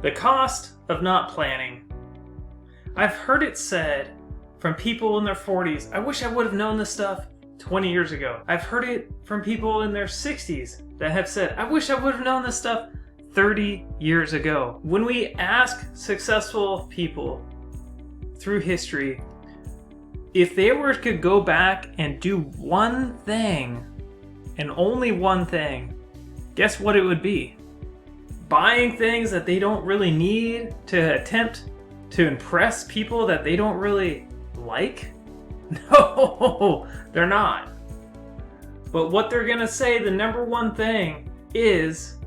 The cost of not planning. I've heard it said from people in their 40s, I wish I would have known this stuff 20 years ago. I've heard it from people in their 60s that have said, I wish I would have known this stuff 30 years ago. When we ask successful people through history, if they could go back and do one thing, and only one thing, guess what it would be? Buying things that they don't really need to attempt to impress people that they don't really like? No, they're not. But what they're gonna say, the number one thing is,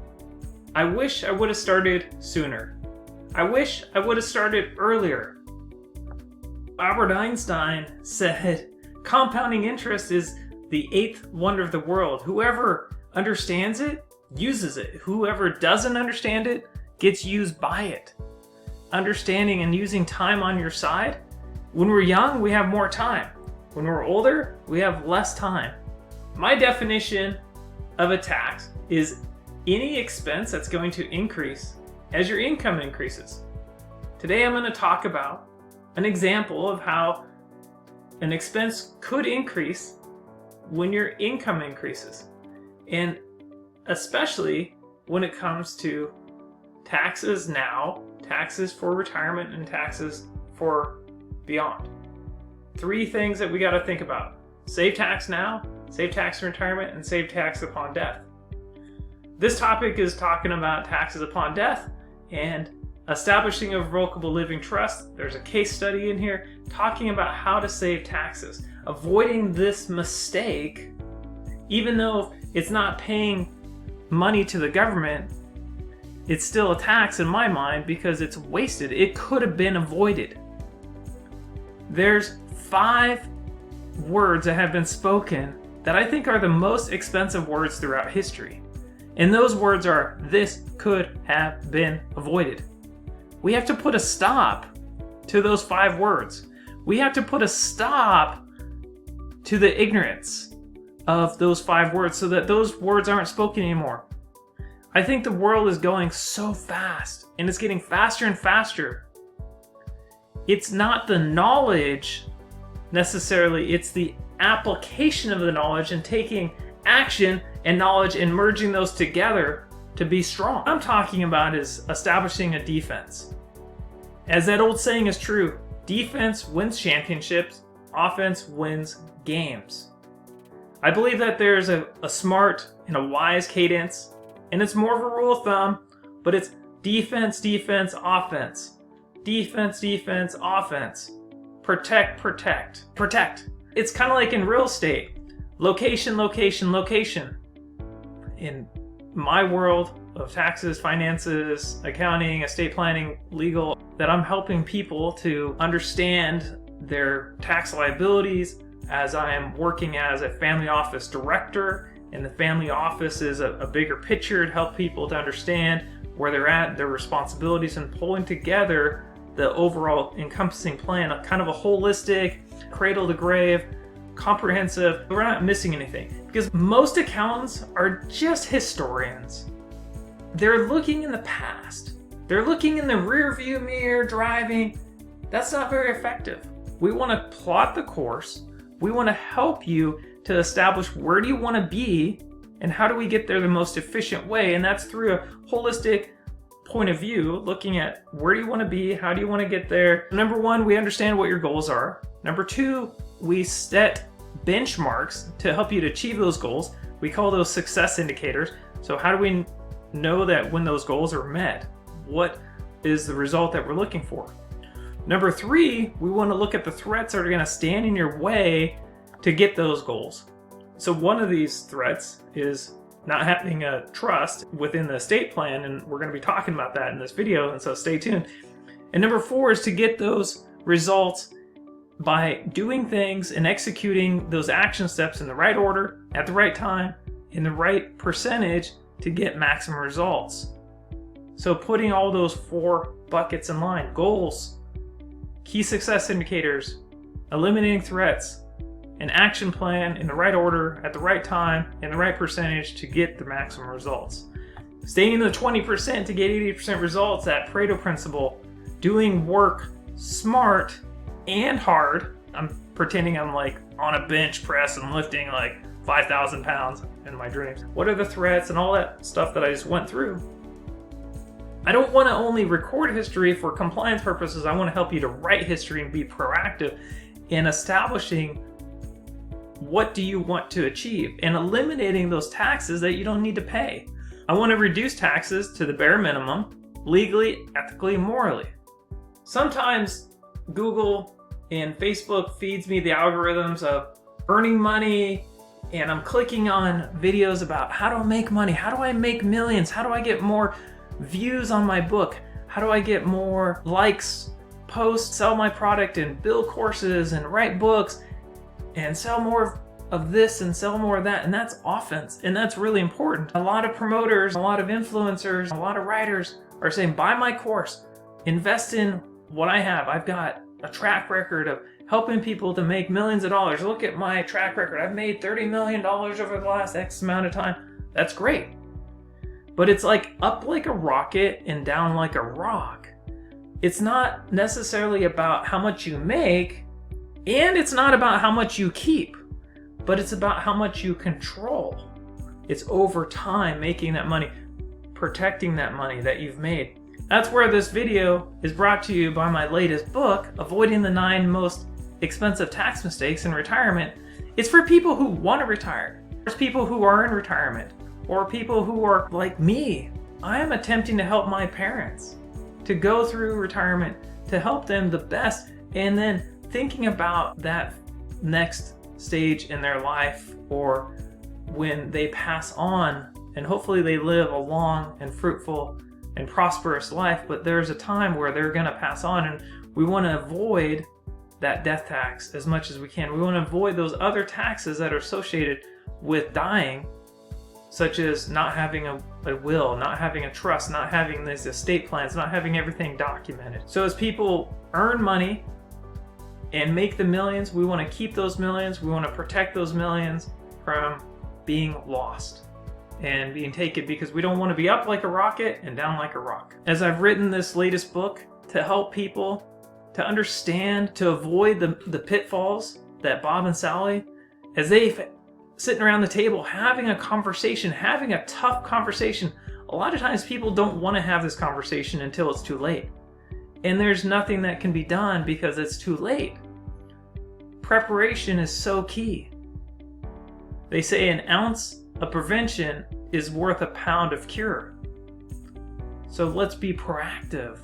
I wish I would have started sooner. I wish I would have started earlier. Albert Einstein said, compounding interest is the eighth wonder of the world. Whoever understands it, uses it. Whoever doesn't understand it, gets used by it. Understanding and using time on your side. When we're young, we have more time. When we're older, we have less time. My definition of a tax is any expense that's going to increase as your income increases. Today I'm going to talk about an example of how an expense could increase when your income increases. And especially when it comes to taxes now, taxes for retirement, and taxes for beyond. Three things that we got to think about. Save tax now, save tax in retirement, and save tax upon death. This topic is talking about taxes upon death and establishing a revocable living trust. There's a case study in here talking about how to save taxes. Avoiding this mistake, even though it's not paying money to the government, it's still a tax in my mind because it's wasted. It could have been avoided. There's 5 words that have been spoken that I think are the most expensive words throughout history. And those words are, this could have been avoided. We have to put a stop to those 5 words. We have to put a stop to the ignorance of those 5 words so that those words aren't spoken anymore. I think the world is going so fast, and it's getting faster and faster. It's not the knowledge necessarily, it's the application of the knowledge and taking action and knowledge and merging those together to be strong. What I'm talking about is establishing a defense. As that old saying is true, defense wins championships, offense wins games. I believe that there's a smart and a wise cadence, and it's more of a rule of thumb, but it's defense, defense, offense. Defense, defense, offense. Protect, protect, protect. It's kind of like in real estate. Location, location, location. In my world of taxes, finances, accounting, estate planning, legal, that I'm helping people to understand their tax liabilities as I am working as a family office director, and the family office is a bigger picture to help people to understand where they're at, their responsibilities, and pulling together the overall encompassing plan, a kind of a holistic, cradle to grave, comprehensive. We're not missing anything because most accountants are just historians. They're looking in the past. They're looking in the rear view mirror driving. That's not very effective. We want to plot the course. We want to help you to establish where do you want to be and how do we get there the most efficient way. And that's through a holistic point of view, looking at where do you want to be, how do you want to get there. Number 1, we understand what your goals are. Number 2, we set benchmarks to help you to achieve those goals. We call those success indicators. So how do we know that when those goals are met, what is the result that we're looking for? Number 3, we want to look at the threats that are going to stand in your way to get those goals. So one of these threats is not having a trust within the estate plan, and we're going to be talking about that in this video, and so stay tuned. And number 4 is to get those results by doing things and executing those action steps in the right order, at the right time, in the right percentage to get maximum results. So putting all those 4 buckets in line: goals, key success indicators, eliminating threats, an action plan in the right order, at the right time, in the right percentage to get the maximum results. Staying in the 20% to get 80% results, that Pareto principle, doing work smart and hard. I'm pretending I'm like on a bench press and lifting like 5,000 pounds in my dreams. What are the threats and all that stuff that I just went through? I don't want to only record history for compliance purposes. I want to help you to write history and be proactive in establishing what do you want to achieve and eliminating those taxes that you don't need to pay. I want to reduce taxes to the bare minimum, legally, ethically, morally. Sometimes Google and Facebook feeds me the algorithms of earning money, and I'm clicking on videos about how do I make money, how do I make millions, how do I get more views on my book, how do I get more likes, post, sell my product, and build courses and write books and sell more of this and sell more of that. And that's offense, and that's really important. A lot of promoters, a lot of influencers, a lot of writers are saying, buy my course, invest in what I have. I've got a track record of helping people to make millions of dollars. Look at my track record. I've made $30 million over the last X amount of time. That's great. But it's like up like a rocket and down like a rock. It's not necessarily about how much you make, and it's not about how much you keep, but it's about how much you control. It's over time making that money, protecting that money that you've made. That's where this video is brought to you by my latest book, Avoiding the 9 Most Expensive Tax Mistakes in Retirement. It's for people who want to retire. There's people who are in retirement, or people who are like me. I am attempting to help my parents to go through retirement, to help them the best, and then thinking about that next stage in their life, or when they pass on, and hopefully they live a long and fruitful and prosperous life, but there's a time where they're going to pass on, and we want to avoid that death tax as much as we can. We want to avoid those other taxes that are associated with dying, such as not having a will, not having a trust, not having these estate plans, not having everything documented. So as people earn money and make the millions, we want to keep those millions. We want to protect those millions from being lost and being taken, because we don't want to be up like a rocket and down like a rock. As I've written this latest book to help people to understand, to avoid the pitfalls that Bob and Sally, as they sitting around the table having a conversation, having a tough conversation. A lot of times people don't want to have this conversation until it's too late. And there's nothing that can be done because it's too late. Preparation is so key. They say an ounce of prevention is worth a pound of cure. So let's be proactive.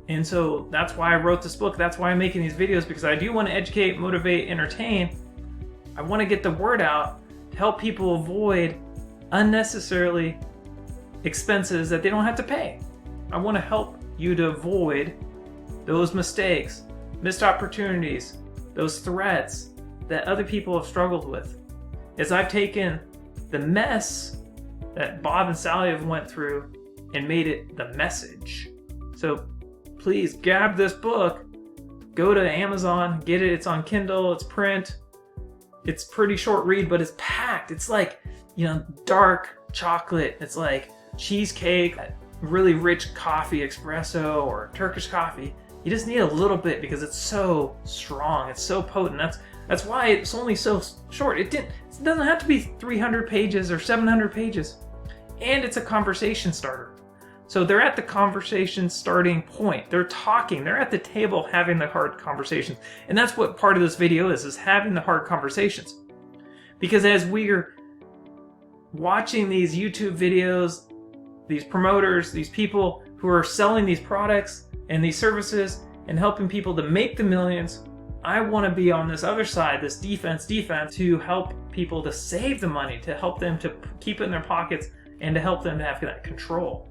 And so that's why I wrote this book. That's why I'm making these videos, because I do want to educate, motivate, entertain. I want to get the word out to help people avoid unnecessarily expenses that they don't have to pay. I want to help you to avoid those mistakes, missed opportunities, those threats that other people have struggled with. As I've taken the mess that Bob and Sally have went through and made it the message. So please grab this book, go to Amazon, get it. It's on Kindle, it's print. It's pretty short read, but it's packed. It's like, dark chocolate. It's like cheesecake, really rich coffee, espresso or Turkish coffee. You just need a little bit because it's so strong. It's so potent. That's why it's only so short. It doesn't have to be 300 pages or 700 pages. And it's a conversation starter. So they're at the conversation starting point. They're talking. They're at the table having the hard conversations. And that's what part of this video is having the hard conversations. Because as we're watching these YouTube videos, these promoters, these people who are selling these products and these services and helping people to make the millions, I want to be on this other side, this defense, to help people to save the money, to help them to keep it in their pockets, and to help them to have that control.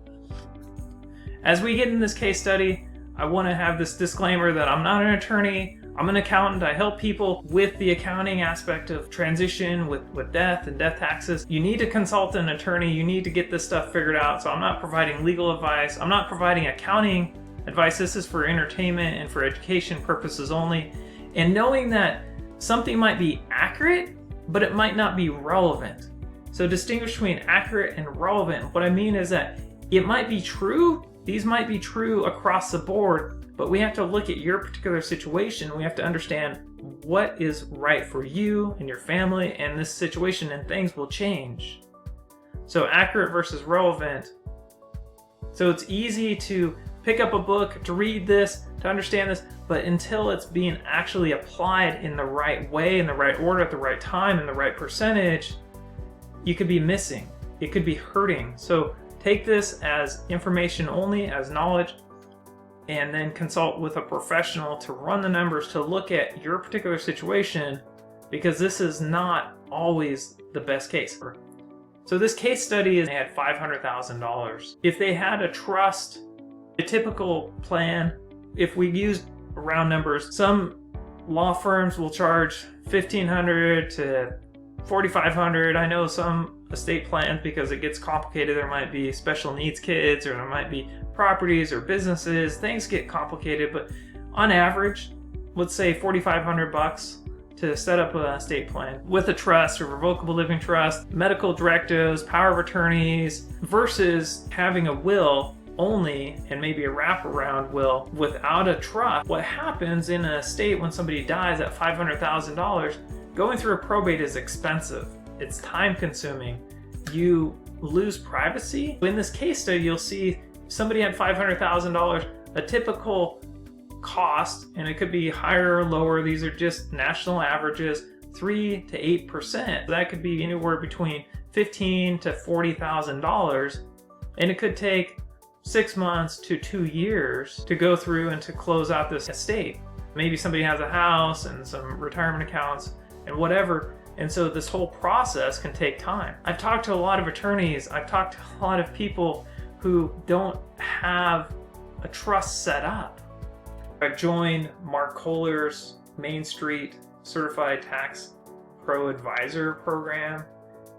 As we get in this case study, I want to have this disclaimer that I'm not an attorney, I'm an accountant. I help people with the accounting aspect of transition with death and death taxes. You need to consult an attorney, you need to get this stuff figured out. So I'm not providing legal advice, I'm not providing accounting advice. This is for entertainment and for education purposes only. And knowing that something might be accurate, but it might not be relevant. So distinguish between accurate and relevant. What I mean is that it might be true, these might be true across the board, but we have to look at your particular situation. We have to understand what is right for you and your family and this situation, and things will change. So accurate versus relevant. So it's easy to pick up a book, to read this, to understand this, but until it's being actually applied in the right way, in the right order, at the right time, in the right percentage, you could be missing. It could be hurting. So take this as information only, as knowledge, and then consult with a professional to run the numbers, to look at your particular situation, because this is not always the best case. So this case study is they had $500,000. If they had a trust, a typical plan, if we used round numbers, some law firms will charge $1,500 to $4,500. I know some estate plans, because it gets complicated, there might be special needs kids, or there might be properties or businesses, things get complicated, but on average, let's say $4,500 to set up an estate plan with a trust or revocable living trust, medical directives, power of attorneys, versus having a will only and maybe a wraparound will without a trust. What happens in an estate when somebody dies at $500,000, going through a probate is expensive. It's time consuming. You lose privacy. In this case study, you'll see somebody had $500,000, a typical cost, and it could be higher or lower. These are just national averages, 3 to 8%. That could be anywhere between $15,000 to $40,000, and it could take 6 months to 2 years to go through and to close out this estate. Maybe somebody has a house and some retirement accounts and whatever. And so this whole process can take time. I've talked to a lot of attorneys. I've talked to a lot of people who don't have a trust set up. I joined Mark Kohler's Main Street Certified Tax Pro Advisor program.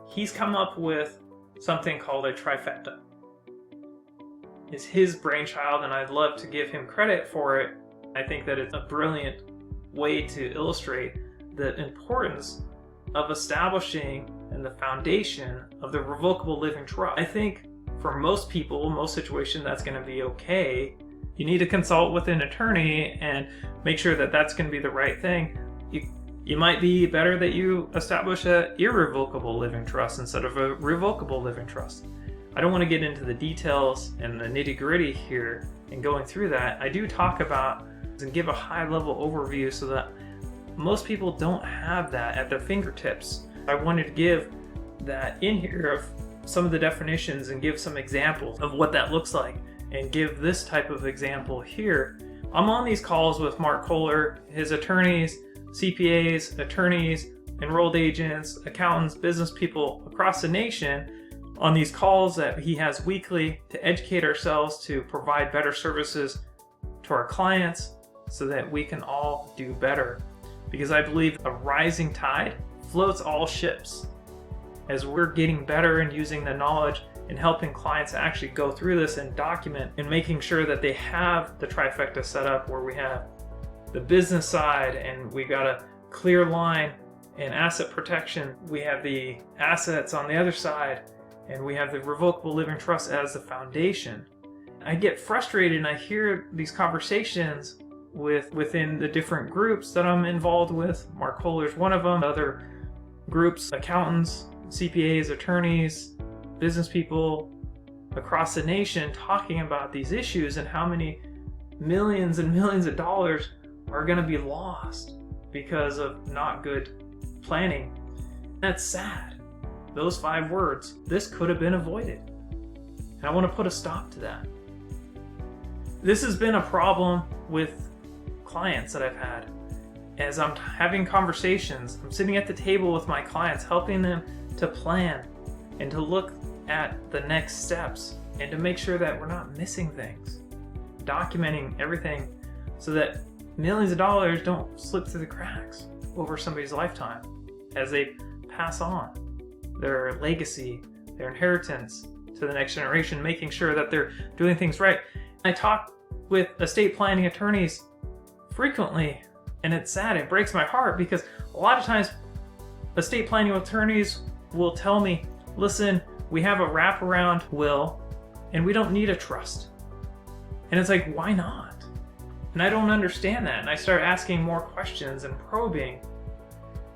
He's come up with something called a trifecta. It's his brainchild, and I'd love to give him credit for it. I think that it's a brilliant way to illustrate the importance of establishing and the foundation of the revocable living trust. I think for most people, most situations, that's going to be okay. You need to consult with an attorney and make sure that that's going to be the right thing. You might be better that you establish an irrevocable living trust instead of a revocable living trust. I don't want to get into the details and the nitty-gritty here and going through that. I do talk about and give a high-level overview so that most people don't have that at their fingertips. I wanted to give that in here of some of the definitions and give some examples of what that looks like, and give this type of example here. I'm on these calls with Mark Kohler, his attorneys, CPAs, attorneys, enrolled agents, accountants, business people across the nation on these calls that he has weekly to educate ourselves, to provide better services to our clients so that we can all do better. Because I believe a rising tide floats all ships. As we're getting better and using the knowledge and helping clients actually go through this and document and making sure that they have the trifecta set up, where we have the business side and we got a clear line and asset protection. We have the assets on the other side, and we have the revocable living trust as the foundation. I get frustrated and I hear these conversations within the different groups that I'm involved with. Mark Kohler's one of them. Other groups, accountants, CPAs, attorneys, business people across the nation, talking about these issues and how many millions and millions of dollars are going to be lost because of not good planning. That's sad. Those 5 words, this could have been avoided. And I want to put a stop to that. This has been a problem with clients that I've had. As I'm having conversations, I'm sitting at the table with my clients, helping them to plan and to look at the next steps and to make sure that we're not missing things. Documenting everything so that millions of dollars don't slip through the cracks over somebody's lifetime as they pass on their legacy, their inheritance to the next generation, making sure that they're doing things right. I talk with estate planning attorneys frequently, and it's sad, it breaks my heart, because a lot of times estate planning attorneys will tell me, listen, we have a wraparound will and we don't need a trust. And it's like, why not? And I don't understand that. And I start asking more questions and probing,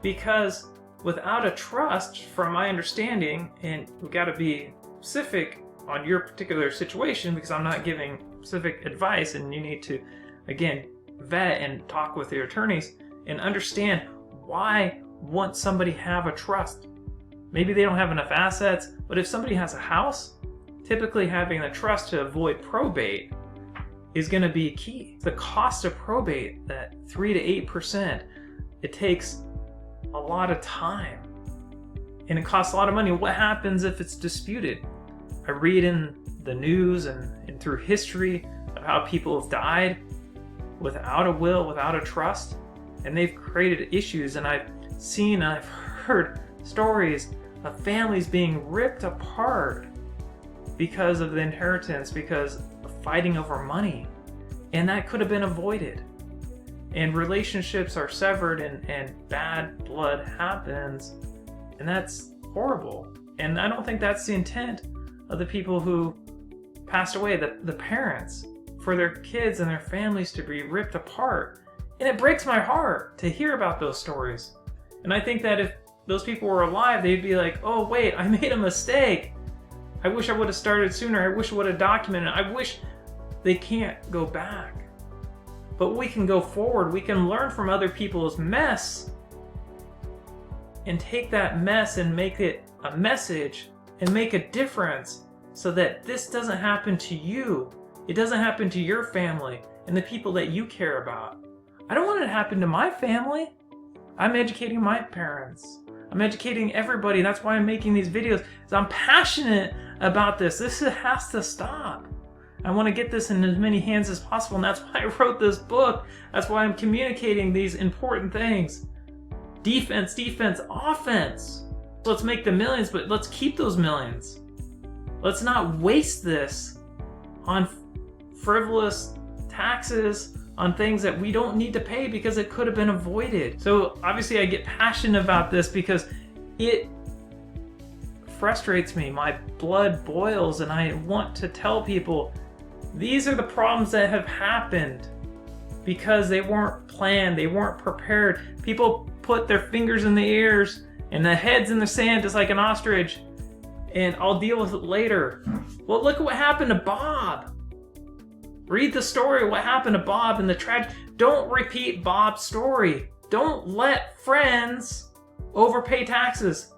because without a trust, from my understanding, and we got to be specific on your particular situation because I'm not giving specific advice, and you need to, again, vet and talk with your attorneys and understand why won't somebody have a trust. Maybe they don't have enough assets, but if somebody has a house, typically having a trust to avoid probate is going to be key. The cost of probate, that 3 to 8%, it takes a lot of time and it costs a lot of money. What happens if it's disputed? I read in the news and through history of how people have died without a will, without a trust, and they've created issues. And I've seen and I've heard stories of families being ripped apart because of the inheritance, because of fighting over money. And that could have been avoided. And relationships are severed and bad blood happens. And that's horrible. And I don't think that's the intent of the people who passed away, the parents, for their kids and their families to be ripped apart. And it breaks my heart to hear about those stories. And I think that if those people were alive, they'd be like, oh wait, I made a mistake. I wish I would have started sooner. I wish I would have documented. I wish. They can't go back. But we can go forward. We can learn from other people's mess and take that mess and make it a message and make a difference so that this doesn't happen to you. It doesn't happen to your family and the people that you care about. I don't want it to happen to my family. I'm educating my parents. I'm educating everybody. That's why I'm making these videos. I'm passionate about this. This has to stop. I want to get this in as many hands as possible, and that's why I wrote this book. That's why I'm communicating these important things. Defense, defense, offense. Let's make the millions, but let's keep those millions. Let's not waste this on frivolous taxes, on things that we don't need to pay because it could have been avoided. So obviously I get passionate about this because it frustrates me. My blood boils and I want to tell people these are the problems that have happened because they weren't planned, they weren't prepared. People put their fingers in the ears and the heads in the sand just like an ostrich, and I'll deal with it later. Well, look at what happened to Bob. Read the story of what happened to Bob and the tragedy. Don't repeat Bob's story. Don't let friends overpay taxes.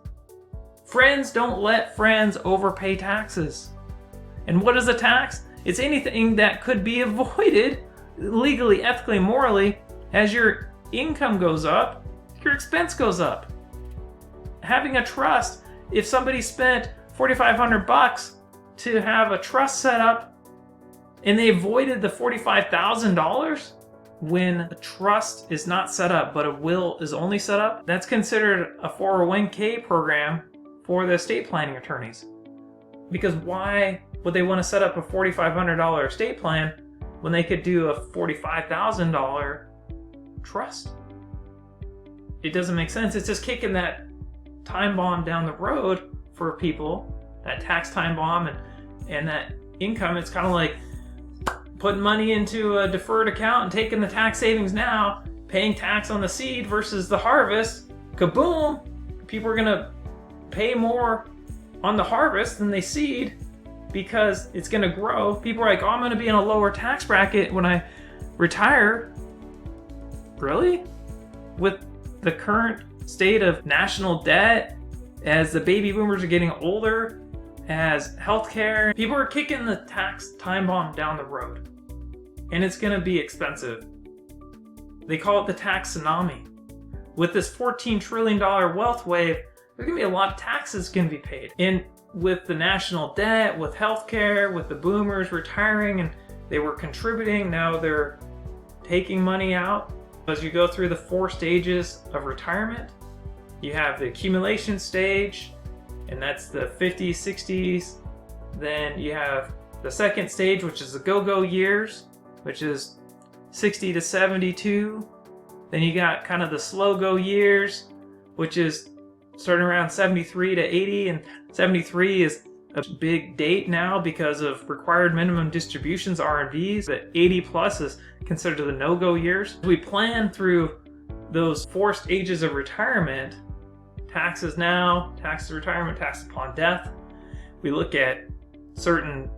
Friends don't let friends overpay taxes. And what is a tax? It's anything that could be avoided legally, ethically, morally. As your income goes up, your expense goes up. Having a trust, if somebody spent $4,500 to have a trust set up and they avoided the $45,000 when a trust is not set up but a will is only set up, that's considered a 401k program for the estate planning attorneys. Because why would they want to set up a $4,500 estate plan when they could do a $45,000 trust? It doesn't make sense. It's just kicking that time bomb down the road for people, that tax time bomb and that income. It's kind of like putting money into a deferred account and taking the tax savings now, paying tax on the seed versus the harvest. Kaboom! People are going to pay more on the harvest than they seed because it's going to grow. People are like, oh, I'm going to be in a lower tax bracket when I retire. Really? With the current state of national debt, as the baby boomers are getting older, as healthcare, people are kicking the tax time bomb down the road. And it's going to be expensive. They call it the tax tsunami. With this $14 trillion wealth wave, there's going to be a lot of taxes going to be paid. And with the national debt, with healthcare, with the boomers retiring and they were contributing, now they're taking money out. As you go through the 4 stages of retirement, you have the accumulation stage, and that's the 50s, 60s. Then you have the second stage, which is the go-go years, which is 60 to 72. Then you got kind of the slow-go years, which is starting around 73 to 80, and 73 is a big date now because of required minimum distributions, R&Vs. That 80 plus is considered the no-go years. We plan through those forced ages of retirement, taxes now, taxes retirement, tax upon death. We look at certain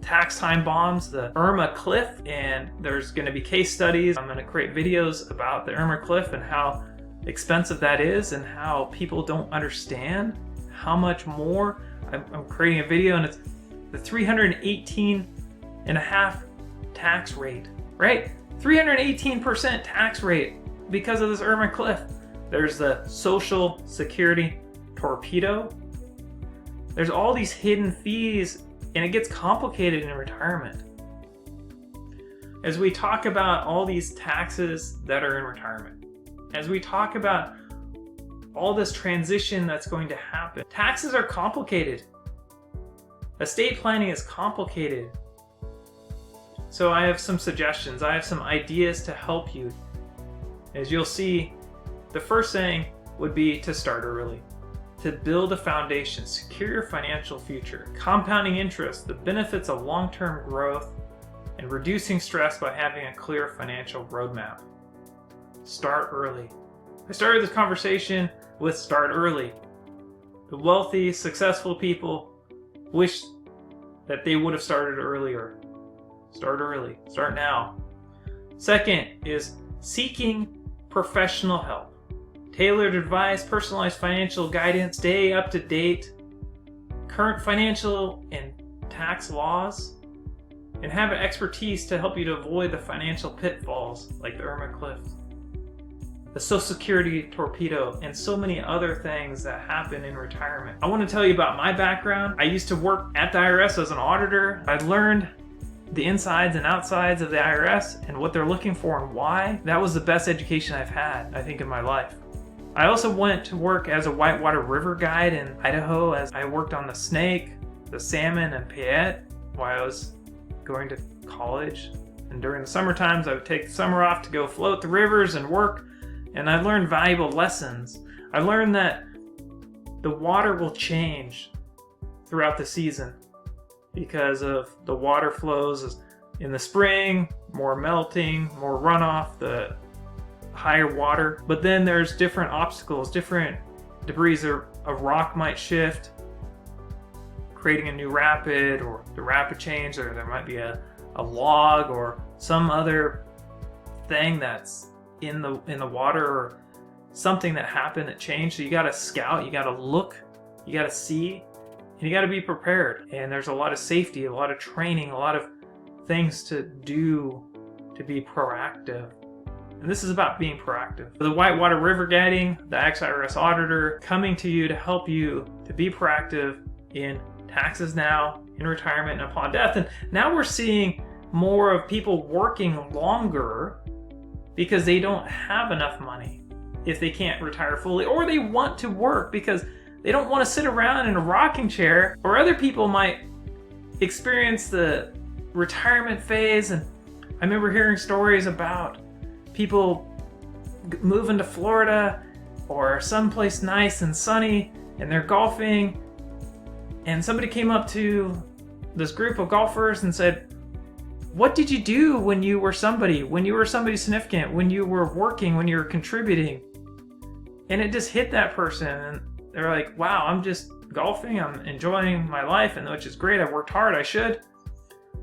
tax time bombs, the Irma Cliff, and there's going to be case studies. I'm going to create videos about the Irma Cliff and how expensive that is and how people don't understand how much more. I'm creating a video, and it's the 318.5 tax rate, right? 318% tax rate because of this Irma Cliff. There's the Social Security torpedo. There's all these hidden fees, and it gets complicated in retirement. As we talk about all these taxes that are in retirement, as we talk about all this transition that's going to happen, taxes are complicated. Estate planning is complicated. So I have some suggestions. I have some ideas to help you. As you'll see, the first thing would be to start early. To build a foundation, secure your financial future, compounding interest, the benefits of long-term growth, and reducing stress by having a clear financial roadmap. Start early. I started this conversation with start early. The wealthy, successful people wish that they would have started earlier. Start early. Start now. Second is seeking professional help. Tailored advice, personalized financial guidance, stay up to date, current financial and tax laws, and have an expertise to help you to avoid the financial pitfalls like the Irma Cliff, the Social Security torpedo, and so many other things that happen in retirement. I want to tell you about my background. I used to work at the IRS as an auditor. I learned the insides and outsides of the IRS and what they're looking for and why. That was the best education I've had, I think, in my life. I also went to work as a whitewater river guide in Idaho as I worked on the snake, the salmon, and Payette while I was going to college. And during the summer times, I would take the summer off to go float the rivers and work, and I learned valuable lessons. I learned that the water will change throughout the season because of the water flows in the spring, more melting, more runoff, the higher water. But then there's different obstacles, different debris. A rock might shift, creating a new rapid, or the rapid change, or there might be a log or some other thing that's in the water, or something that happened that changed. So you got to scout, you got to look, you got to see, and you got to be prepared. And there's a lot of safety, a lot of training, a lot of things to do to be proactive. And this is about being proactive. The whitewater river guiding, the Ex-IRS auditor, coming to you to help you to be proactive in taxes now, in retirement, and upon death. And now we're seeing more of people working longer because they don't have enough money if they can't retire fully, or they want to work because they don't want to sit around in a rocking chair. Or other people might experience the retirement phase. And I remember hearing stories about people moving to Florida or someplace nice and sunny, and they're golfing, and somebody came up to this group of golfers and said, "What did you do when you were somebody significant, when you were working, when you were contributing?" And it just hit that person, and they're like, "Wow, I'm just golfing, I'm enjoying my life, and which is great, I've worked hard, I should."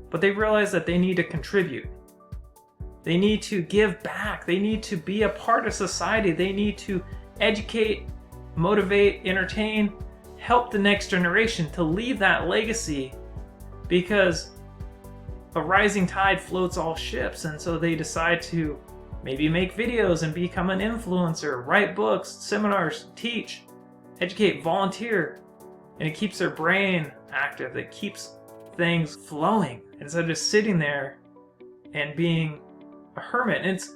But they realized that they need to contribute. They need to give back. They need to be a part of society. They need to educate, motivate, entertain, help the next generation to leave that legacy, because a rising tide floats all ships. And so they decide to maybe make videos and become an influencer, write books, seminars, teach, educate, volunteer. And it keeps their brain active. It keeps things flowing instead of just sitting there and being a hermit. And it's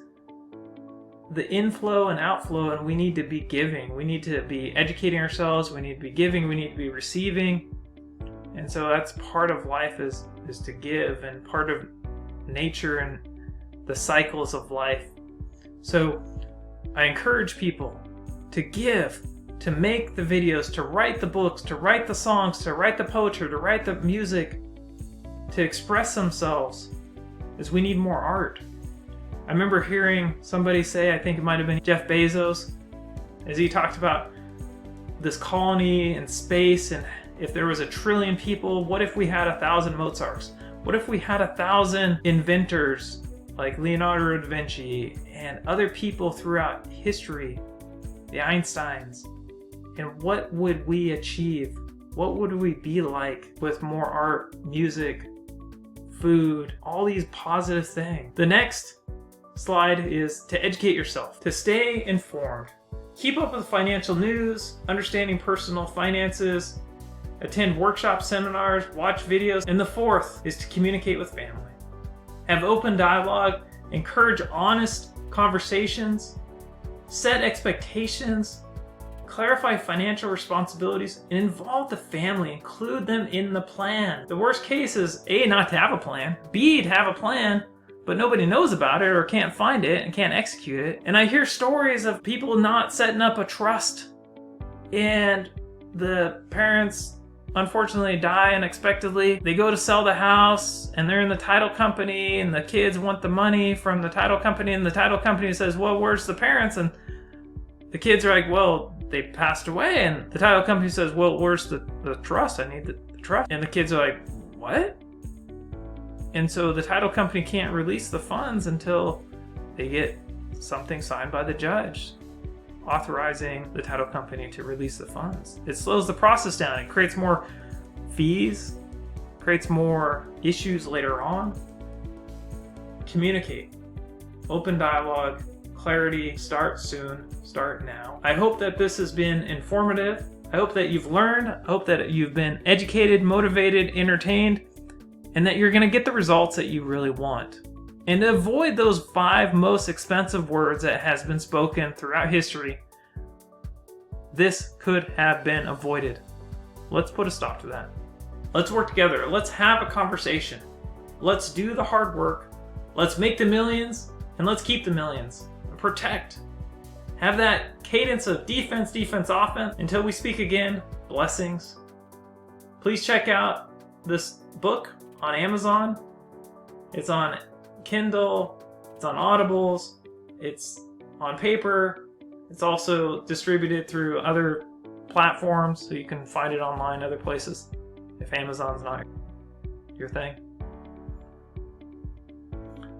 the inflow and outflow, and we need to be giving. We need to be educating ourselves. We need to be giving. We need to be receiving. And so that's part of life is to give, and part of nature and the cycles of life. So I encourage people to give, to make the videos, to write the books, to write the songs, to write the poetry, to write the music, to express themselves, is we need more art. I remember hearing somebody say, I think it might have been Jeff Bezos, as he talked about this colony in space, and if there was 1 trillion people, what if we had 1,000 Mozarts? What if we had 1,000 inventors like Leonardo da Vinci and other people throughout history, the Einsteins? And what would we achieve? What would we be like with more art, music, food, all these positive things? The next slide is to educate yourself, to stay informed. Keep up with financial news, understanding personal finances, attend workshop seminars, watch videos. And the fourth is to communicate with family. Have open dialogue, encourage honest conversations, set expectations, clarify financial responsibilities, and involve the family. Include them in the plan. The worst case is A, not to have a plan, B, to have a plan, but nobody knows about it or can't find it and can't execute it. And I hear stories of people not setting up a trust, and the parents unfortunately die unexpectedly. They go to sell the house and they're in the title company, and the kids want the money from the title company, and the title company says, well, where's the parents? And the kids are like, well, they passed away. And the title company says, well, where's the trust? I need the trust. And the kids are like, what? And so the title company can't release the funds until they get something signed by the judge authorizing the title company to release the funds. It slows the process down. It creates more fees, creates more issues later on. Communicate. Open dialogue, clarity, start soon, start now. I hope that this has been informative. I hope that you've learned. I hope that you've been educated, motivated, entertained, and that you're going to get the results that you really want. And to avoid those 5 most expensive words that has been spoken throughout history, this could have been avoided. Let's put a stop to that. Let's work together. Let's have a conversation. Let's do the hard work. Let's make the millions, and let's keep the millions. Protect. Have that cadence of defense, defense, offense. Until we speak again, blessings. Please check out this book on Amazon. It's on Kindle, it's on Audibles, it's on paper, it's also distributed through other platforms, so you can find it online other places if Amazon's not your thing.